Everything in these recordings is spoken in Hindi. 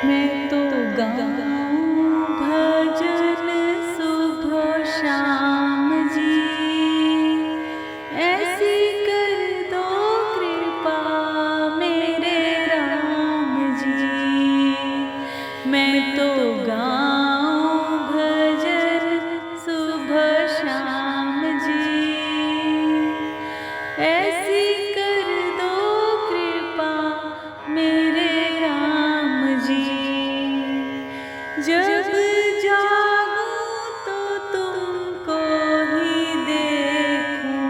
मैं तो गाऊं भजन सुबह शाम जी, ऐसी कर दो कृपा मेरे राम जी। मैं तो गाऊं भजन सुबह शाम जी, ऐसी कर दो कृपा मेरे राम जी। जब जागूं तो तुमको ही देखूं,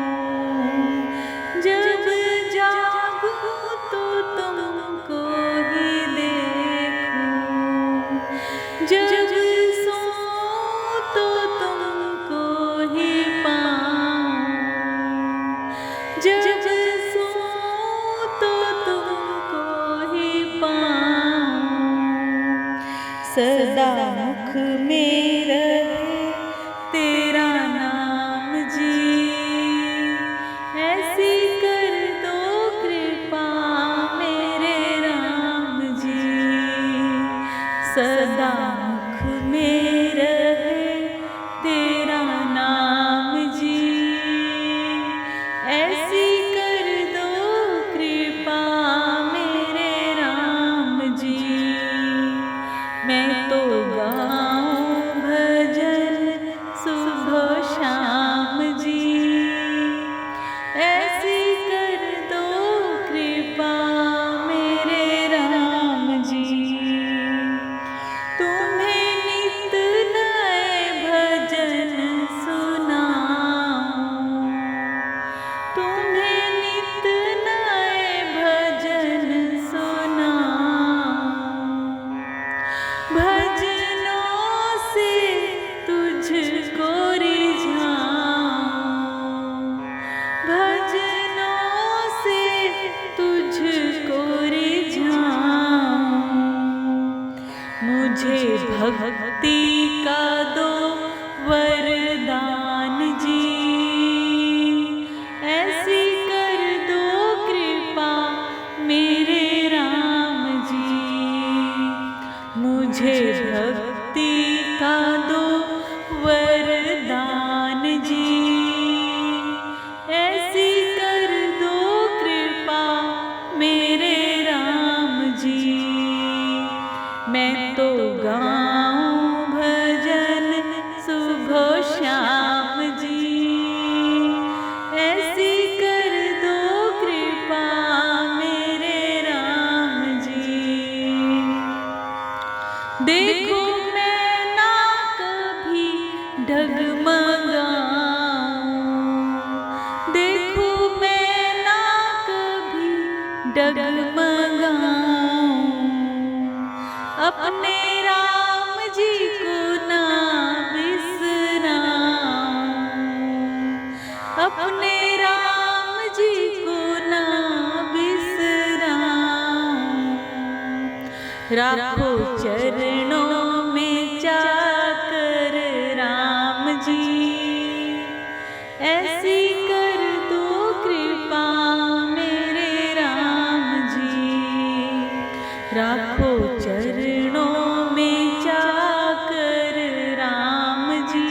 जब जागूं तो तुमको ही देखूं, जब सोऊं तो तुमको ही पाऊं, जब सोऊं तो तुमको ही पाऊं। सदा मुख में रहे तेरा नाम जी, ऐसी कर दो कृपा मेरे राम जी। सदा मुख में रहे तेरा नाम जी, ऐसी कर दो कृपा मेरे राम जी। मैं तो गाऊं भजन सुबह शाम जी, ऐसी कर दो कृपा मेरे राम जी। तुम्हें नित नए भजन सुनाऊं, तुम्हें नित नए भजन सुनाऊं, भजनों से तुझको रिझाऊं, भजनों से तुझको रिझाऊं। मुझे भक्ति का दो वरदान जी, ऐसी कर दो कृपा मेरे राम जी। मुझे भक्ति का दो वरदान जी, ऐसी कर दो कृपा मेरे राम जी। मैं तो गाऊं भजन सुबह शाम जी, ऐसी कर दो कृपा मेरे राम जी। देखो मैं ना कभी डगमगाऊं, देखो मैं ना कभी डगमगाऊं, अपने राम जी को ना बिसराऊं, अपने राम जी को ना बिसराऊं। राखो चरणों में जाकर राम जी, ऐसी कर दो कृपा मेरे राम जी। राखो चरणों में जाकर राम जी,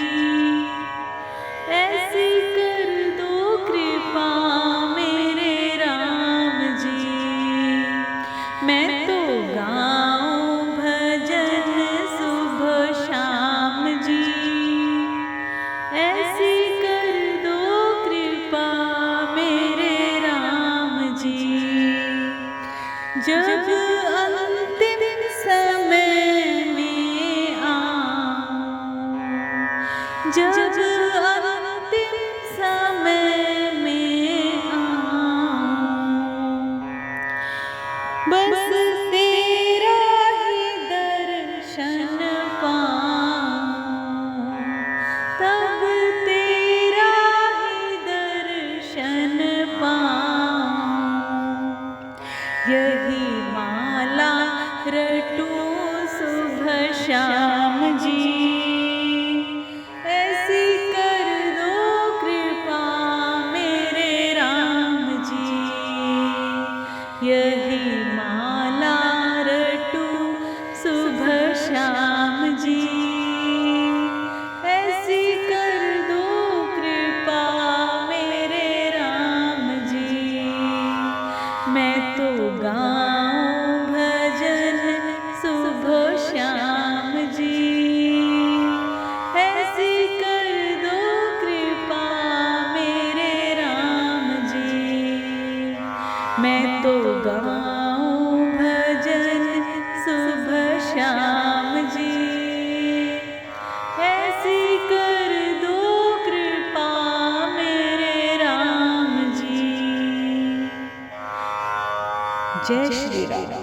ऐसी कर दो कृपा मेरे राम जी। मैं तो गाऊं भजन सुबह शाम जी, ऐसी कर दो कृपा मेरे राम जी। जब अंतिम समय में आऊं, जब अंतिम समय में आऊं, बस तेरा ही दर्शन पाऊं, तब तेरा ही दर्शन पाऊं। यही माला रटूं सुबह शाम जी, ऐसी कर दो कृपा मेरे राम जी। यही माला रटूं मैं तो गाऊं भजन सुबह शाम जी। ऐसी कर दो कृपा मेरे राम जी। मैं तो गाऊं भजन सुबह शाम जी। ऐसी कर दो कृपा मेरे राम जी। जय श्री राम।